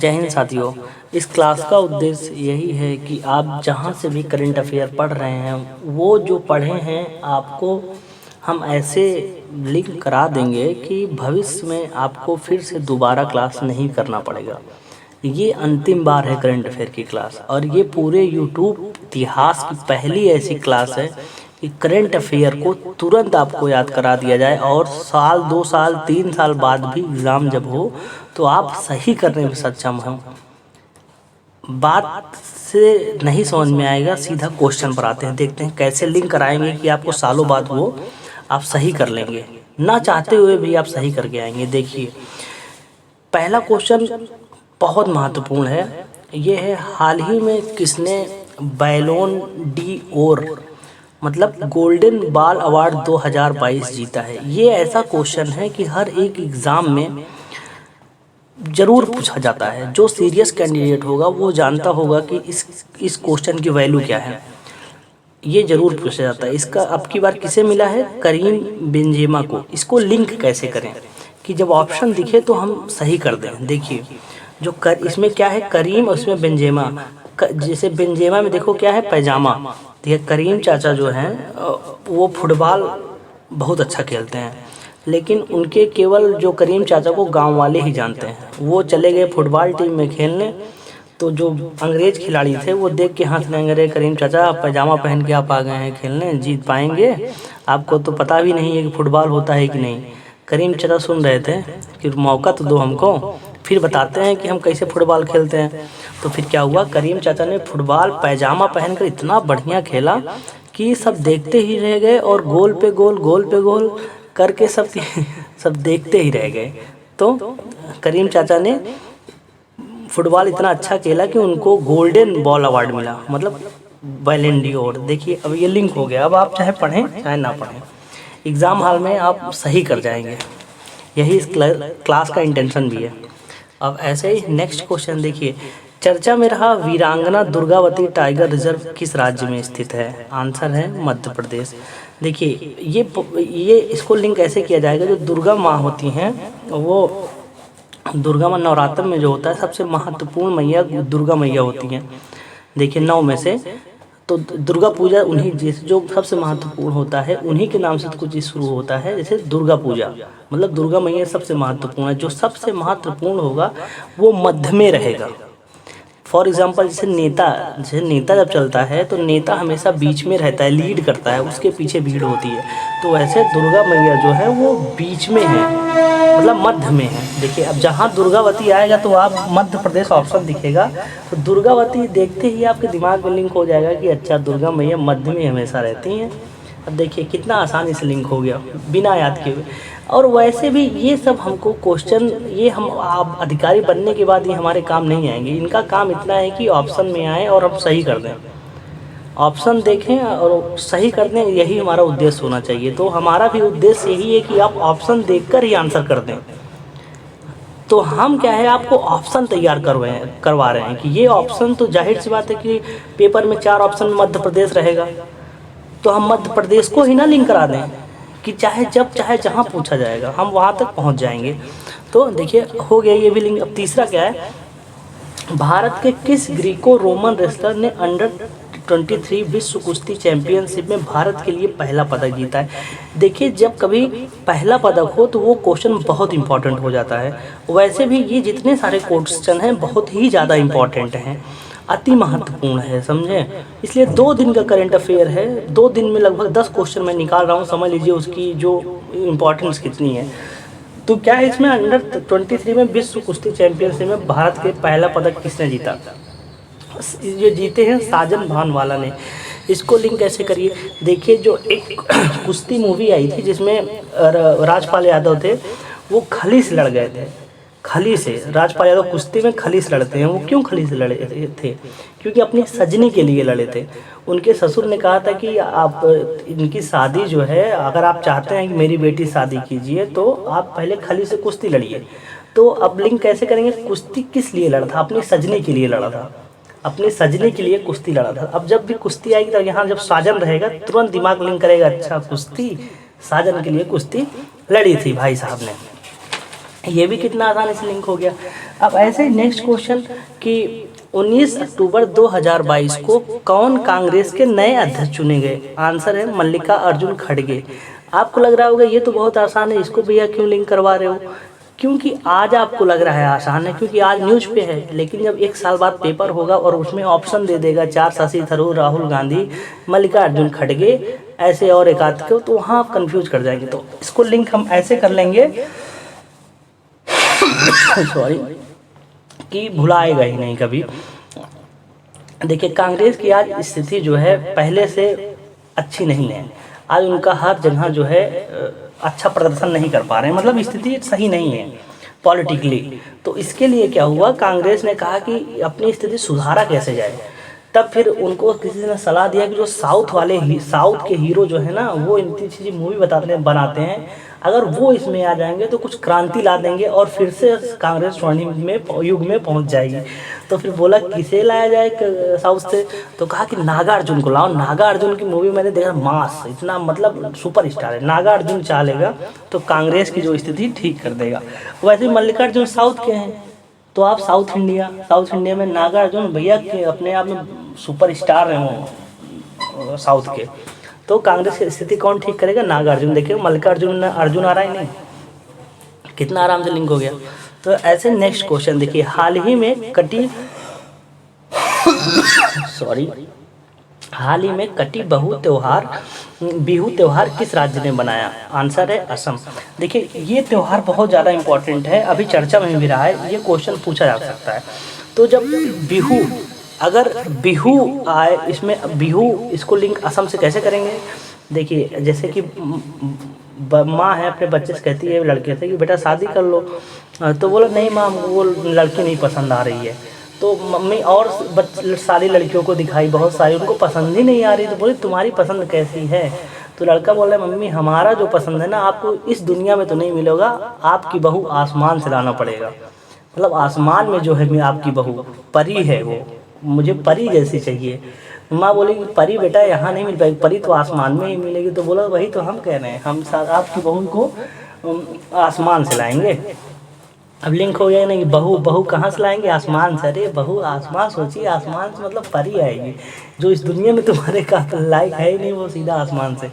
जय हिंद साथियों। इस क्लास का उद्देश्य यही है कि आप जहाँ से भी करंट अफेयर पढ़ रहे हैं वो जो पढ़े हैं आपको हम ऐसे लिंक करा देंगे कि भविष्य में आपको फिर से दोबारा क्लास नहीं करना पड़ेगा। ये अंतिम बार है करंट अफेयर की क्लास और ये पूरे यूट्यूब इतिहास की पहली ऐसी क्लास है कि करंट अफेयर को तुरंत आपको याद करा दिया जाए और साल 2 साल 3 साल बाद भी एग्ज़ाम जब हो तो आप सही करने में सक्षम हों। बात से नहीं समझ में आएगा, सीधा क्वेश्चन पर आते हैं, देखते हैं कैसे लिंक कराएंगे कि आपको सालों बाद वो आप सही कर लेंगे, ना चाहते हुए भी आप सही करके आएंगे। देखिए पहला क्वेश्चन बहुत महत्वपूर्ण है, ये है हाल ही में किसने बैलोन डी ओर मतलब गोल्डन बॉल अवार्ड 2022 जीता है। ये ऐसा क्वेश्चन है कि हर एक एग्ज़ाम में ज़रूर पूछा जाता है। जो सीरियस कैंडिडेट होगा वो जानता होगा कि इस क्वेश्चन की वैल्यू क्या है, ये ज़रूर पूछा जाता है। इसका अब की बार किसे मिला है? करीम बेंजेमा को। इसको लिंक कैसे करें कि जब ऑप्शन दिखे तो हम सही कर दें। देखिए जो इसमें क्या है, करीम और उसमें बेंजेमा। जैसे बेंजेमा में देखो क्या है, पैजामा। देखिए करीम चाचा जो हैं वो फुटबॉल बहुत अच्छा खेलते हैं, लेकिन उनके केवल जो करीम चाचा को गांव वाले ही जानते हैं। वो चले गए फुटबॉल टीम में खेलने, तो जो अंग्रेज खिलाड़ी थे वो देख के हंस लेंगे, अरे करीम चाचा आप पैजामा पहन के आप आ गए हैं खेलने, जीत पाएंगे? आपको तो पता भी नहीं है कि फुटबॉल होता है कि नहीं। करीम चाचा सुन रहे थे कि मौका तो दो हमको, फिर बताते हैं कि हम कैसे फुटबॉल खेलते हैं। तो फिर क्या हुआ, करीम चाचा ने फुटबॉल पैजामा पहनकर इतना बढ़िया खेला कि सब देखते ही रह गए और गोल पे गोल करके सब देखते ही रह गए। तो करीम चाचा ने फुटबॉल इतना अच्छा खेला कि उनको गोल्डन बॉल अवार्ड मिला, मतलब बैलन डी ओर। देखिए अब ये लिंक हो गया, अब आप चाहे पढ़ें चाहे ना पढ़ें, एग्ज़ाम हॉल में आप सही कर जाएंगे। यही इस क्लास का इंटेंशन भी है। अब ऐसे ही नेक्स्ट क्वेश्चन देखिए, चर्चा में रहा वीरांगना दुर्गावती टाइगर रिजर्व किस राज्य में स्थित है? आंसर है मध्य प्रदेश। देखिए ये इसको लिंक ऐसे किया जाएगा, जो दुर्गा माँ होती हैं वो दुर्गा माँ नवरात्र में जो होता है सबसे महत्वपूर्ण मैया दुर्गा मैया होती हैं। देखिए 9 में से तो दुर्गा पूजा उन्हीं जैसे जो सबसे महत्वपूर्ण होता है उन्हीं के नाम से कुछ शुरू होता है। जैसे दुर्गा पूजा मतलब दुर्गा मैया सबसे महत्वपूर्ण है। जो सबसे महत्वपूर्ण होगा वो मध्य में रहेगा। फॉर एग्जाम्पल जैसे नेता जब चलता है तो नेता हमेशा बीच में रहता है, लीड करता है, उसके पीछे भीड़ होती है। तो वैसे दुर्गा मैया जो है वो बीच में है, मतलब मध्य में है। देखिए अब जहाँ दुर्गावती आएगा तो आप मध्य प्रदेश ऑप्शन दिखेगा, तो दुर्गावती देखते ही आपके दिमाग में लिंक हो जाएगा कि अच्छा दुर्गा मैया मध्य में हमेशा रहती हैं। अब देखिए कितना आसानी से लिंक हो गया बिना याद किए हुए। और वैसे भी ये सब हमको क्वेश्चन ये हम आप अधिकारी बनने के बाद ये हमारे काम नहीं आएंगे। इनका काम इतना है कि ऑप्शन में आए और हम सही कर दें, ऑप्शन देखें और सही कर दें, यही हमारा उद्देश्य होना चाहिए। तो हमारा भी उद्देश्य यही है कि आप ऑप्शन देखकर ही आंसर कर दें। तो हम क्या है आपको ऑप्शन तैयार करवा रहे हैं कि ये ऑप्शन, तो जाहिर सी बात है कि पेपर में 4 ऑप्शन में मध्य प्रदेश रहेगा, तो हम मध्य प्रदेश को ही ना लिंक करा दें कि चाहे जहाँ पूछा जाएगा हम वहाँ तक पहुँच जाएंगे। तो देखिए हो गया ये भी लिंक। अब तीसरा क्या है, भारत के किस ग्रीको रोमन रेसलर ने अंडर-23 विश्व कुश्ती चैंपियनशिप में भारत के लिए पहला पदक जीता है? देखिए जब कभी पहला पदक हो तो वो क्वेश्चन बहुत इंपॉर्टेंट हो जाता है। वैसे भी ये जितने सारे क्वेश्चन हैं बहुत ही ज़्यादा इंपॉर्टेंट हैं, अति महत्वपूर्ण है, समझे? इसलिए 2 दिन का करंट अफेयर है, 2 दिन में लगभग 10 क्वेश्चन मैं निकाल रहा हूँ, समझ लीजिए उसकी जो इम्पोर्टेंस कितनी है। तो क्या है इसमें, अंडर-23 में विश्व कुश्ती चैंपियनशिप में भारत के पहला पदक किसने जीता? ये जीते हैं साजन भानवाला ने। इसको लिंक कैसे करिए, देखिए जो एक कुश्ती मूवी आई थी जिसमें राजपाल यादव थे, वो खली से लड़ गए थे। खली से राजपाल यादव कुश्ती में खली से लड़ते हैं। वो क्यों खली से लड़े थे? क्योंकि अपनी सजनी के लिए लड़े थे। उनके ससुर ने कहा था कि आप इनकी शादी जो है, अगर आप चाहते हैं कि मेरी बेटी शादी कीजिए तो आप पहले खली से कुश्ती लड़िए। तो अब लिंक कैसे करेंगे, कुश्ती किस लिए लड़ा था? अपनी सजनी के लिए लड़ा था, अपनी सजनी के लिए कुश्ती लड़ा था। अब जब भी कुश्ती आएगी तो यहाँ जब साजन रहेगा तुरंत दिमाग लिंक करेगा, अच्छा कुश्ती साजन के लिए कुश्ती लड़ी थी भाई साहब ने। ये भी कितना आसानी से लिंक हो गया। अब ऐसे नेक्स्ट क्वेश्चन कि 19 अक्टूबर 2022 को कौन कांग्रेस के नए अध्यक्ष चुने गए? आंसर है मल्लिका अर्जुन खड़गे। आपको लग रहा होगा ये तो बहुत आसान है, इसको भैया क्यों लिंक करवा रहे हो? क्योंकि आज आपको लग रहा है आसान है क्योंकि आज न्यूज़ पे है, लेकिन जब 1 साल बाद पेपर होगा और उसमें ऑप्शन दे देगा 4 शशि थरूर, राहुल गांधी, मल्लिका अर्जुन खड़गे, ऐसे और एक आध को, तो वहाँ आप कंफ्यूज कर जाएंगे। तो इसको लिंक हम ऐसे कर लेंगे सॉरी, कि भुलाएगा ही नहीं कभी। देखिए कांग्रेस की आज स्थिति जो है पहले से अच्छी नहीं है। आज उनका हर जगह जो है अच्छा प्रदर्शन नहीं कर पा रहे हैं, मतलब स्थिति सही नहीं है पॉलिटिकली। तो इसके लिए क्या हुआ, कांग्रेस ने कहा कि अपनी स्थिति सुधारा कैसे जाए। तब फिर उनको किसी ने सलाह दिया कि जो साउथ के हीरो जो है ना, वो इतनी चीज़ें मूवी बनाते हैं, अगर वो इसमें आ जाएंगे तो कुछ क्रांति ला देंगे और फिर से कांग्रेस स्वर्णिम युग में पहुंच जाएगी। तो फिर बोला किसे लाया जाए साउथ से, तो कहा कि नागा अर्जुन को लाओ। नागा अर्जुन की मूवी मैंने देखा, मास, इतना मतलब सुपर स्टार है। नागा अर्जुन चालेगा तो कांग्रेस की जो स्थिति ठीक कर देगा। वैसे मल्लिकार्जुन साउथ के हैं, तो आप साउथ इंडिया में नागा अर्जुन भैया के अपने आप में सुपर स्टार हैं वो साउथ के। तो कांग्रेस की स्थिति कौन ठीक करेगा? नागा अर्जुन। देखिए मल्लिकार्जुन अर्जुन आ रहा है नहीं, कितना आराम से लिंक हो गया। तो ऐसे नेक्स्ट क्वेश्चन देखिए, हाल ही में कटी बिहू त्योहार किस राज्य ने बनाया? आंसर है असम। देखिए ये त्यौहार बहुत ज़्यादा इम्पोर्टेंट है, अभी चर्चा में भी रहा है, ये क्वेश्चन पूछा जा सकता है। तो जब बिहू आए, इसमें बिहू, इसको लिंक असम से कैसे करेंगे? देखिए जैसे कि माँ है अपने बच्चे से कहती है लड़के से कि बेटा शादी कर लो, तो बोला नहीं माँ वो लड़की नहीं पसंद आ रही है। तो मम्मी और सारी लड़कियों को दिखाई, बहुत सारी, उनको पसंद ही नहीं आ रही। तो बोली तुम्हारी पसंद कैसी है? तो लड़का बोल रहा है मम्मी हमारा जो पसंद है ना, आपको इस दुनिया में तो नहीं मिलेगा, आपकी बहू आसमान से लाना पड़ेगा। मतलब आसमान में जो है आपकी बहू परी है, वो मुझे परी जैसी चाहिए। माँ बोली परी बेटा यहाँ नहीं मिल पाएगी, परी तो आसमान में ही मिलेगी। तो बोला वही तो हम कह रहे हैं, हम आपकी बहू को आसमान से लाएंगे। अब लिंक हो गया नहीं, बहू कहाँ से लाएंगे? आसमान से। अरे बहू आसमान, सोचिए आसमान से मतलब परी आएगी, जो इस दुनिया में तुम्हारे का लायक है ही नहीं, वो सीधा आसमान से।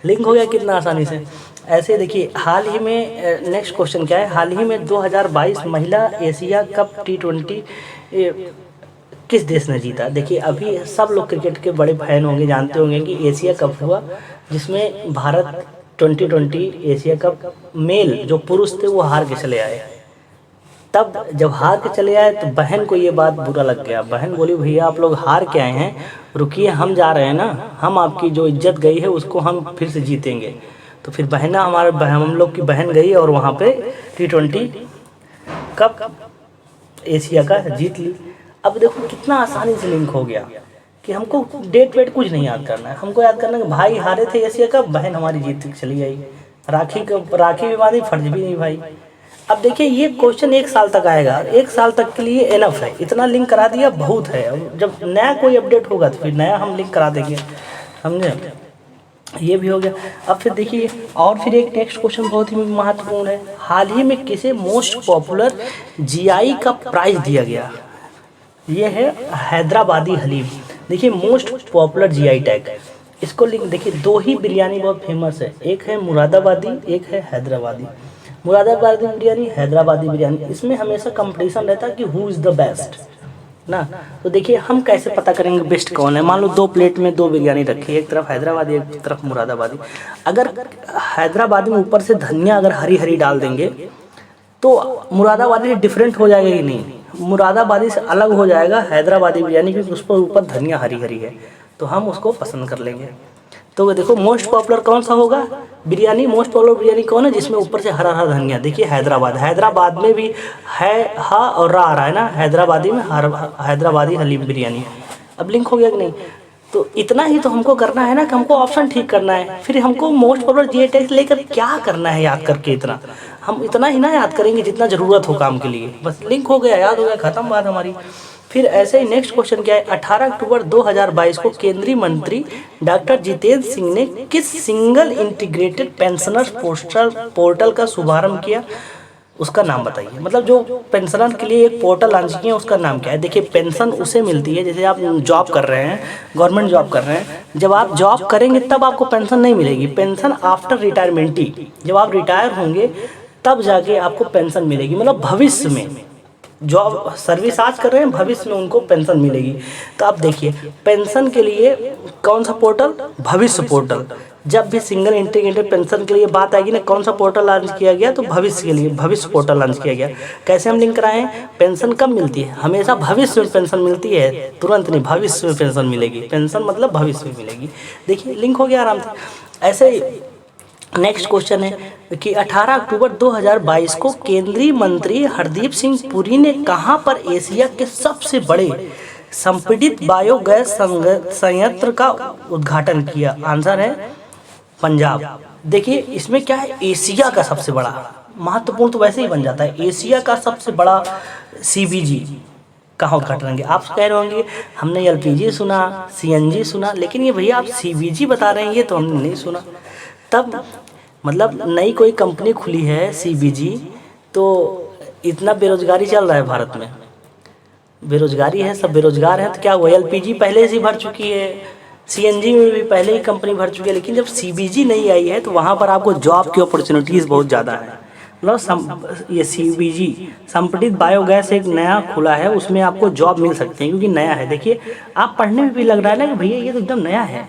लिंक हो गया कितना आसानी से। ऐसे देखिए हाल ही में नेक्स्ट क्वेश्चन क्या है, हाल ही में 2022 महिला एशिया कप T20 किस देश ने जीता? देखिए अभी सब लोग क्रिकेट के बड़े फैन होंगे, जानते होंगे कि एशिया कप हुआ जिसमें भारत 2020 एशिया कप मेल जो पुरुष थे वो हार के चले आए। तब जब हार के चले आए तो बहन को ये बात बुरा लग गया। बहन बोली भैया आप लोग हार के आए हैं, रुकिए हम जा रहे हैं ना, हम आपकी जो इज्जत गई है उसको हम फिर से जीतेंगे। तो फिर हम लोग की बहन गई और वहाँ पे T20 कप एशिया का जीत ली। अब देखो कितना आसानी से लिंक हो गया कि हमको डेट वेट कुछ नहीं याद करना है, हमको याद करना है कि भाई हारे थे एशिया कप, बहन हमारी जीत चली आई, राखी भी बांधी, फर्ज भी नहीं भाई। अब देखिए ये क्वेश्चन 1 साल तक आएगा, 1 साल तक के लिए एनफ है, इतना लिंक करा दिया बहुत है। अब जब नया कोई अपडेट होगा तो फिर नया हम लिंक करा देंगे, समझे? ये भी हो गया। अब फिर देखिए और फिर एक नेक्स्ट क्वेश्चन बहुत ही महत्वपूर्ण है, हाल ही में किसे मोस्ट पॉपुलर GI का प्राइज दिया गया? ये है हैदराबादी हलीम। देखिए मोस्ट पॉपुलर GI टैग, इसको लिंक देखिए, 2 ही बिरयानी बहुत फेमस है, एक है मुरादाबादी, एक है हैदराबादी। मुरादाबादी बिरयानी, हैदराबादी बिरयानी, इसमें हमेशा कंपटीशन रहता है कि हु इज़ द बेस्ट ना। तो देखिए हम कैसे पता करेंगे बेस्ट कौन है? मान लो 2 प्लेट में 2 बिरयानी रखी है, एक तरफ हैदराबादी एक तरफ मुरादाबादी। अगर हैदराबादी में ऊपर से धनिया अगर हरी हरी डाल देंगे तो मुरादाबादी से डिफरेंट हो जाएगा कि नहीं? मुरादाबादी से अलग हो जाएगा हैदराबादी बिरयानी, क्योंकि उस पर ऊपर धनिया हरी हरी है, तो हम उसको पसंद कर लेंगे। तो देखो मोस्ट पॉपुलर कौन सा होगा बिरयानी? मोस्ट पॉपुलर बिरयानी कौन है जिसमें ऊपर से हरा हरा धनिया? देखिए हैदराबाद में भी है हा और रा आ रहा है ना, हैदराबादी में हैदराबादी हलीम बिरयानी। अब लिंक हो गया कि नहीं? तो इतना ही तो हमको करना है ना कि हमको ऑप्शन ठीक करना है, फिर हमको मोस्ट पॉपुलर GI टैग लेकर क्या करना है याद करके? इतना हम इतना ही ना याद करेंगे जितना ज़रूरत हो काम के लिए, बस लिंक हो गया, याद हो गया, खत्म बात हमारी। फिर ऐसे ही नेक्स्ट क्वेश्चन क्या है, 18 अक्टूबर 2022 को केंद्रीय मंत्री डॉक्टर जितेंद्र सिंह ने किस सिंगल इंटीग्रेटेड पेंशनर्स पोर्टल का शुभारंभ किया? उसका नाम बताइए। मतलब जो पेंशनर के लिए एक पोर्टल लॉन्च किए हैं उसका नाम क्या है? देखिए पेंशन उसे मिलती है, जैसे आप जॉब कर रहे हैं, गवर्नमेंट जॉब कर रहे हैं, जब आप जॉब करेंगे तब आपको पेंशन नहीं मिलेगी। पेंशन आफ्टर रिटायरमेंट ही, जब आप रिटायर होंगे तब जाके आपको पेंशन मिलेगी। मतलब भविष्य में जॉब सर्विस आज कर रहे हैं, भविष्य में उनको पेंशन मिलेगी। तो आप देखिए पेंशन के लिए कौन सा पोर्टल? भविष्य पोर्टल। जब भी सिंगल इंटीग्रेटेड पेंशन के लिए बात आएगी ना, कौन सा पोर्टल लॉन्च किया गया? तो भविष्य के लिए भविष्य पोर्टल लॉन्च किया गया। कैसे हम लिंक कराएं? पेंशन कब मिलती है? हमेशा भविष्य में पेंशन मिलती है, तुरंत नहीं, भविष्य में पेंशन मिलेगी। पेंशन मतलब भविष्य में मिलेगी। देखिए लिंक हो गया आराम से। ऐसे ही नेक्स्ट क्वेश्चन है कि 18 अक्टूबर 2022 को केंद्रीय मंत्री हरदीप सिंह पुरी ने कहां पर एशिया के सबसे बड़े संपीड़ित बायोगैस संयंत्र का उद्घाटन किया? आंसर है पंजाब। देखिए इसमें क्या है, एशिया का सबसे बड़ा, महत्वपूर्ण तो वैसे ही बन जाता है, एशिया का सबसे बड़ा सीबीजी कहाँ उद्घाटन करेंगे? आप कह रहे होंगे हमने एलपीजी सुना, सीएनजी सुना, लेकिन ये भैया आप सीबीजी बता रहे हैं, ये तो हमने नहीं सुना। तब मतलब नई कोई कंपनी खुली है सीबीजी, तो इतना बेरोजगारी चल रहा है भारत में, बेरोजगारी है, सब बेरोजगार हैं, तो क्या हुआ? एलपीजी पहले से भर चुकी है, सीएनजी में भी पहले ही कंपनी भर चुकी है, लेकिन जब सीबीजी नहीं आई है तो वहाँ पर आपको जॉब की अपॉर्चुनिटीज़ बहुत ज़्यादा है। मतलब ये सीबीजी संपीड़ित बायोगैस एक नया खुला है, उसमें आपको जॉब मिल सकती है क्योंकि नया है। देखिए आप पढ़ने में भी लग रहा है ना कि भैया ये तो एकदम नया है,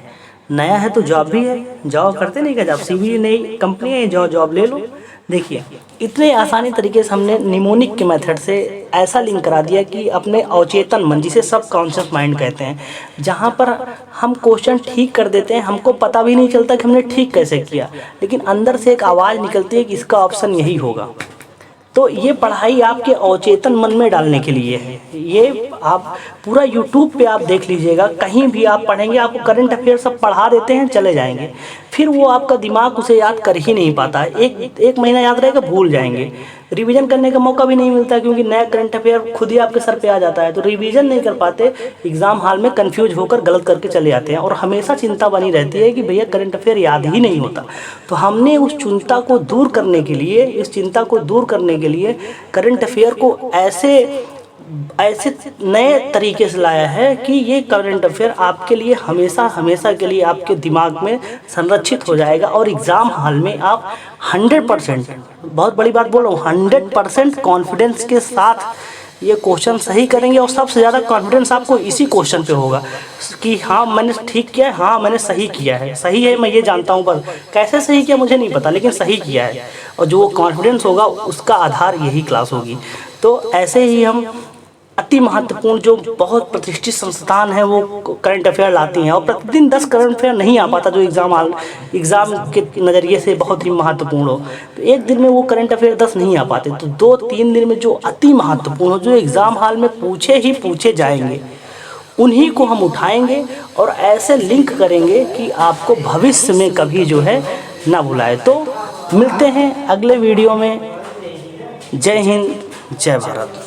नया है तो जॉब भी है, जॉब करते नहीं क्या? जॉब सीबीजी नई कंपनी है, जॉब ले लो। देखिए इतने आसानी तरीके से हमने निमोनिक के मेथड से ऐसा लिंक करा दिया कि अपने अवचेतन मन, जिसे सब कॉन्शियस माइंड कहते हैं, जहाँ पर हम क्वेश्चन ठीक कर देते हैं, हमको पता भी नहीं चलता कि हमने ठीक कैसे किया, लेकिन अंदर से एक आवाज़ निकलती है कि इसका ऑप्शन यही होगा। तो ये पढ़ाई आपके अवचेतन मन में डालने के लिए है। ये आप पूरा यूट्यूब पे आप देख लीजिएगा, कहीं भी आप पढ़ेंगे आपको करंट अफेयर सब पढ़ा देते हैं, चले जाएंगे, फिर वो आपका दिमाग उसे याद कर ही नहीं पाता है। एक महीना याद रहेगा, भूल जाएंगे, रिवीजन करने का मौका भी नहीं मिलता क्योंकि नया करंट अफेयर खुद ही आपके सर पे आ जाता है, तो रिवीजन नहीं कर पाते, एग्जाम हॉल में कंफ्यूज होकर गलत करके चले जाते हैं और हमेशा चिंता बनी रहती है कि भैया करंट अफेयर याद ही नहीं होता। तो हमने उस चिंता को दूर करने के लिए, इस चिंता को दूर करने के लिए करंट अफेयर को ऐसे नए तरीके से लाया है कि ये करंट अफेयर आपके लिए हमेशा के लिए आपके दिमाग में संरक्षित हो जाएगा और एग्ज़ाम हॉल में आप 100%, बहुत बड़ी बात बोल रहा हूँ, 100% कॉन्फिडेंस के साथ ये क्वेश्चन सही करेंगे। और सबसे ज़्यादा कॉन्फिडेंस आपको इसी क्वेश्चन पे होगा कि हाँ मैंने ठीक किया है, हाँ मैंने सही किया है, सही है मैं ये जानता हूँ, बस कैसे सही किया मुझे नहीं पता, लेकिन सही किया है। और जो कॉन्फिडेंस होगा उसका आधार यही क्लास होगी। तो ऐसे ही हम अति महत्वपूर्ण जो बहुत प्रतिष्ठित संस्थान है वो करंट अफेयर लाती हैं, और प्रतिदिन 10 करंट अफेयर नहीं आ पाता जो एग्ज़ाम के नज़रिए से बहुत ही महत्वपूर्ण हो। तो एक दिन में वो करंट अफेयर 10 नहीं आ पाते, तो 2-3 दिन में जो अति महत्वपूर्ण हो, जो एग्ज़ाम हॉल में पूछे जाएंगे, उन्हीं को हम उठाएंगे और ऐसे लिंक करेंगे कि आपको भविष्य में कभी जो है ना भुलाए। तो मिलते हैं अगले वीडियो में। जय हिंद, जय भारत।